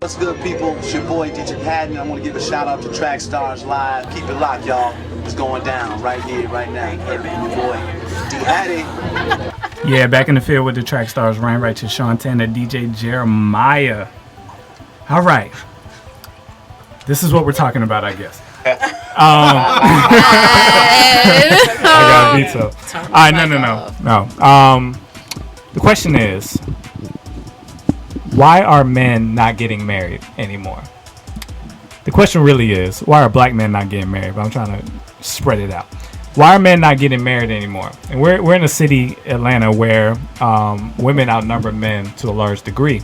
What's good, people? It's your boy DJ Patton. I want to give a shout out to Trackstarz Live. Keep it locked, y'all. It's going down right here, right now. Your boy D Hattie. Yeah, back in the field with the Trackstarz, Ryan Righteous, Sean Tanner, DJ Jeremiah. All right, this is what we're talking about, I guess. I got a veto. All right, no. The question is, why are men not getting married anymore? The question really is, why are black men not getting married? But I'm trying to spread it out. Why are men not getting married anymore? And we're in a city, Atlanta, where women outnumber men to a large degree.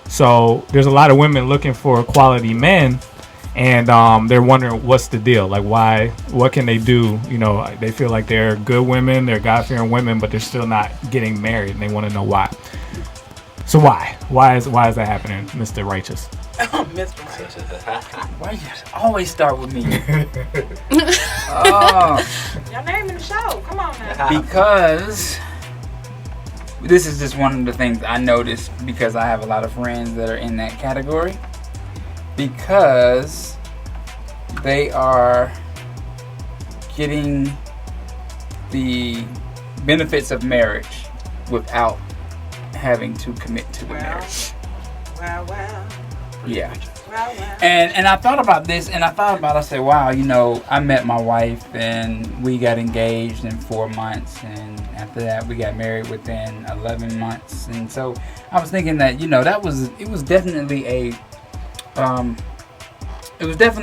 So there's a lot of women looking for quality men, and they're wondering what's the deal. Like, why? What can they do? You know, they feel like they're good women, they're God-fearing women, but they're still not getting married, and they want to know why. So why? Why is that happening, Mr. Righteous? Mr. Righteous. Why you always start with me? Y'all naming the show. Come on now. Because this is just one of the things I noticed, because I have a lot of friends that are in that category. Because they are getting the benefits of marriage without having to commit to the marriage. Wow. Yeah. And I thought about this, and I said, wow, you know, I met my wife and we got engaged in 4 months, and after that we got married within 11 months. And so I was thinking that, you know, it was definitely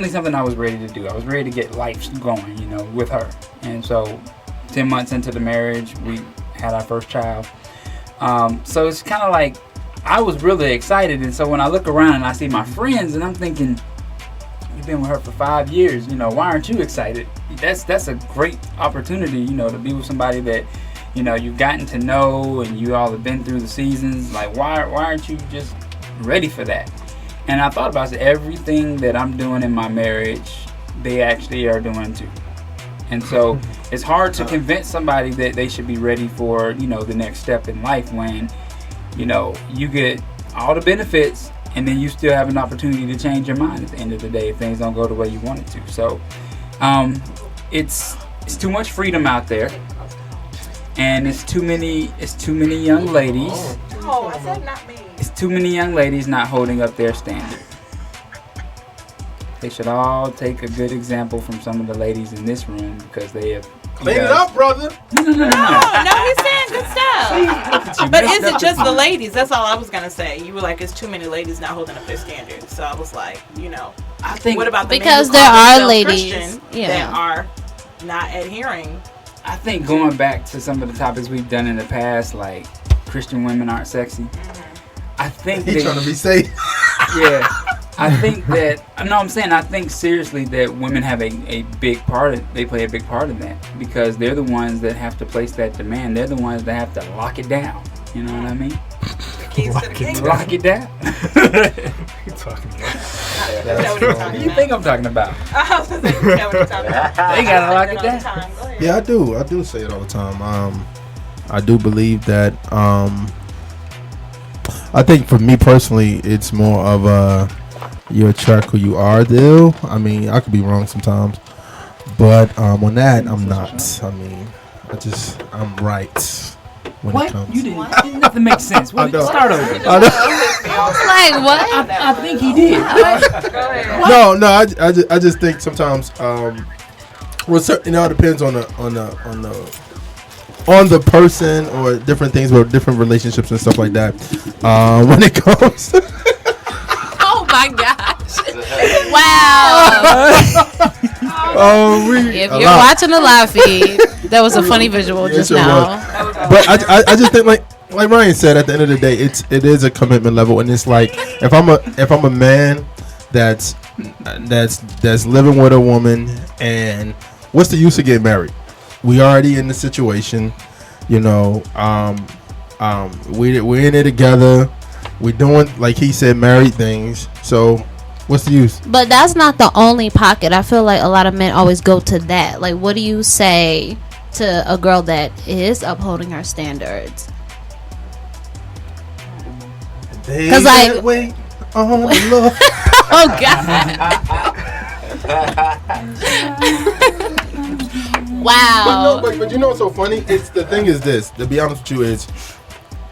something I was ready to do. I was ready to get life going, you know, with her. And so 10 months into the marriage, we had our first child. So it's kind of like, I was really excited. And so when I look around and I see my friends, and I'm thinking, you've been with her for 5 years, you know, why aren't you excited? That's a great opportunity, you know, to be with somebody that, you know, you've gotten to know and you all have been through the seasons. Like, why aren't you just ready for that? And I thought about everything that I'm doing in my marriage, they actually are doing too. And so it's hard to convince somebody that they should be ready for, you know, the next step in life when, you know, you get all the benefits and then you still have an opportunity to change your mind at the end of the day if things don't go the way you want it to. So it's too much freedom out there, and it's too many young ladies. Oh, I said not me. It's too many young ladies not holding up their standard. They should all take a good example from some of the ladies in this room, because they have... Clean it up, brother. No, he's saying good stuff. But is it just the ladies? That's all I was going to say. You were like, it's too many ladies not holding up their standards. So I was like, you know, I think, what about the because men who there call are themselves ladies Christian that are not adhering? I think going back to some of the topics we've done in the past, like Christian women aren't sexy. I think He's trying to be safe. Yeah. I think that, no, I'm saying, I think seriously that women have a big part they play a big part in that, because they're the ones that have to place that demand. They're the ones that have to lock it down. You know what I mean? Lock it down. What are you talking about? What do you think I'm talking about? I was going to say, you know what you're talking about. They got to lock it down. Go ahead. Yeah, I do say it all the time. I do believe that. I think for me personally, it's more of a you attract who you are deal. I mean, I could be wrong sometimes, but on that, I'm not. I mean, I'm right when it comes. You didn't. Nothing makes sense. Start over. I Like what? I think he did. No, I just think sometimes, well, it all depends on the person or different things with different relationships and stuff like that. When it comes. Oh my gosh! Wow. If you're watching the live feed, that was a funny visual just now. But I just think like Ryan said, at the end of the day, it is a commitment level, and it's like if I'm a man that's living with a woman, and what's the use of getting married? We already in the situation, you know. We're in it together. We're doing, like he said, married things. So what's the use? But that's not the only pocket. I feel like a lot of men always go to that. Like, what do you say to a girl that is upholding her standards? Because on the Lord. Oh God. Wow. But you know what's so funny? It's the thing is this. To be honest with you, is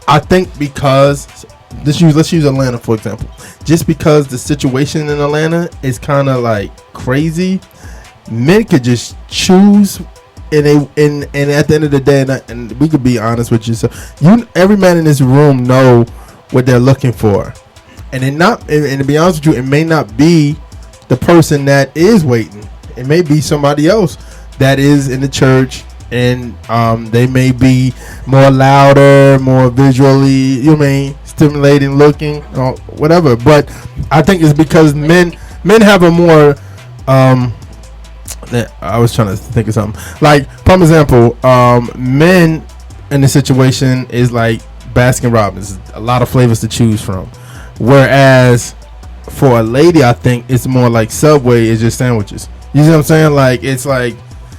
I think because let's use Atlanta for example. Just because the situation in Atlanta is kind of like crazy, men could just choose. And at the end of the day, and we could be honest with you, so every man in this room know what they're looking for, and to be honest with you, it may not be the person that is waiting. It may be somebody else that is in the church, and they may be more louder, more visually, stimulating looking, or whatever. But I think it's because men have a more I was trying to think of something. Like, for example, men in the situation is like Baskin Robbins, a lot of flavors to choose from. Whereas for a lady, I think it's more like Subway is just sandwiches. You see what I'm saying? Like, it's like,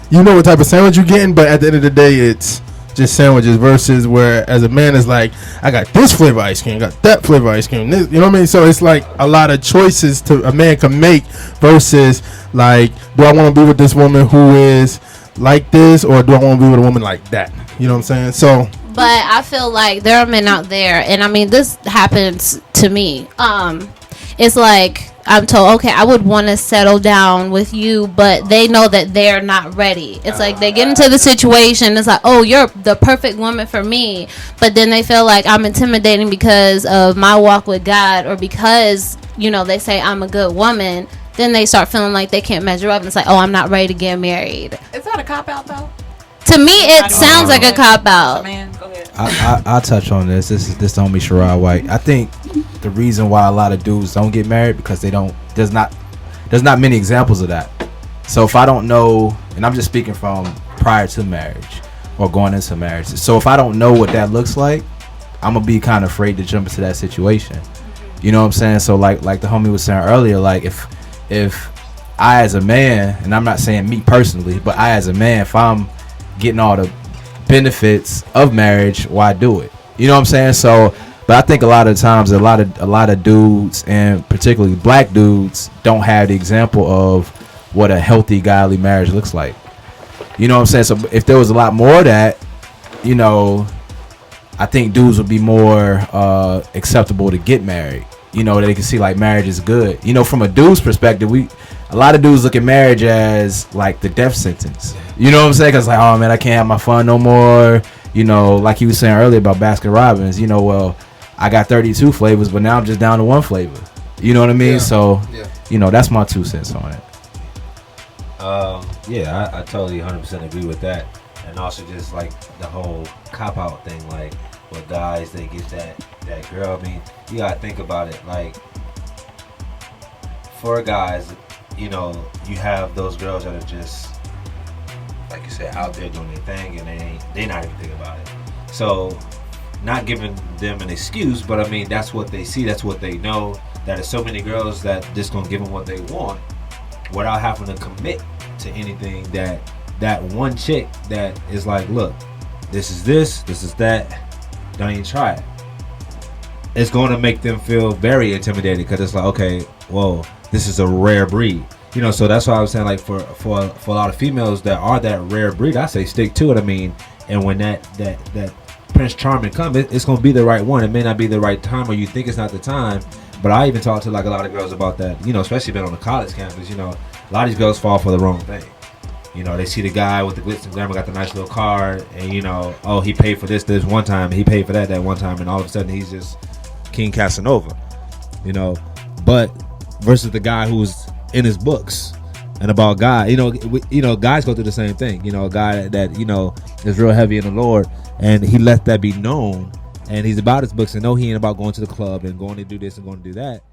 you know what type of sandwich you're getting, but at the end of the day, it's just sandwiches. Versus where as a man is like, I got this flavor ice cream, got that flavor ice cream. This, you know what I mean? So it's like a lot of choices to a man can make versus like, do I want to be with this woman who is like this, or do I want to be with a woman like that? You know what I'm saying? So, but I feel like there are men out there, and I mean, this happens to me. It's like I'm told, okay, I would want to settle down with you, but they know that they're not ready. It's like they get into the situation. It's like, oh, you're the perfect woman for me, but then they feel like I'm intimidating because of my walk with God, or because they say I'm a good woman. Then they start feeling like they can't measure up, and it's like, oh, I'm not ready to get married. Is that a cop out though? To me, it sounds like a cop out. Man, go ahead. I'll touch on this. This is the homie Sherrod White. I think the reason why a lot of dudes don't get married because they don't. There's not many examples of that. So if I don't know, and I'm just speaking from prior to marriage or going into marriage. So if I don't know what that looks like, I'm gonna be kind of afraid to jump into that situation. You know what I'm saying? So like the homie was saying earlier, like if I as a man, and I'm not saying me personally, but I as a man, if I'm getting all the benefits of marriage, why do it? You know what I'm saying? So, but I think a lot of times a lot of dudes, and particularly black dudes, don't have the example of what a healthy godly marriage looks like. You know what I'm saying? So if there was a lot more of that, I think dudes would be more acceptable to get married. They can see like marriage is good. From a dude's perspective, a lot of dudes look at marriage as like the death sentence. You know what I'm saying? Because like, oh man, I can't have my fun no more. Like you was saying earlier about Baskin Robbins. Well, I got 32 flavors, but now I'm just down to one flavor. You know what I mean? Yeah. So, that's my 2 cents on it. I totally 100% agree with that. And also just like the whole cop-out thing, like with guys, they get that girl. I mean, you gotta think about it. Like, for guys, you have those girls that are just, like you said, out there doing their thing, and they not even thinking about it. So, not giving them an excuse, but I mean, that's what they see, that's what they know. That there's so many girls that just gonna give them what they want without having to commit to anything. That one chick that is like, look, this is that, don't even try it. It's going to make them feel very intimidated, because it's like, okay, whoa, this is a rare breed. So that's why I was saying, like, for a lot of females that are that rare breed, I say stick to it. I mean, and when that Prince Charming comes, it's going to be the right one. It may not be the right time, or you think it's not the time. But I even talked to like a lot of girls about that, especially been on the college campus. A lot of these girls fall for the wrong thing. They see the guy with the glitz and glamour, got the nice little car, and oh, he paid for this one time, he paid for that one time, and all of a sudden he's just King Casanova. But versus the guy who's in his books and about God, guys go through the same thing. A guy that is real heavy in the Lord, and he let that be known, and he's about his books, and no, he ain't about going to the club and going to do this and going to do that.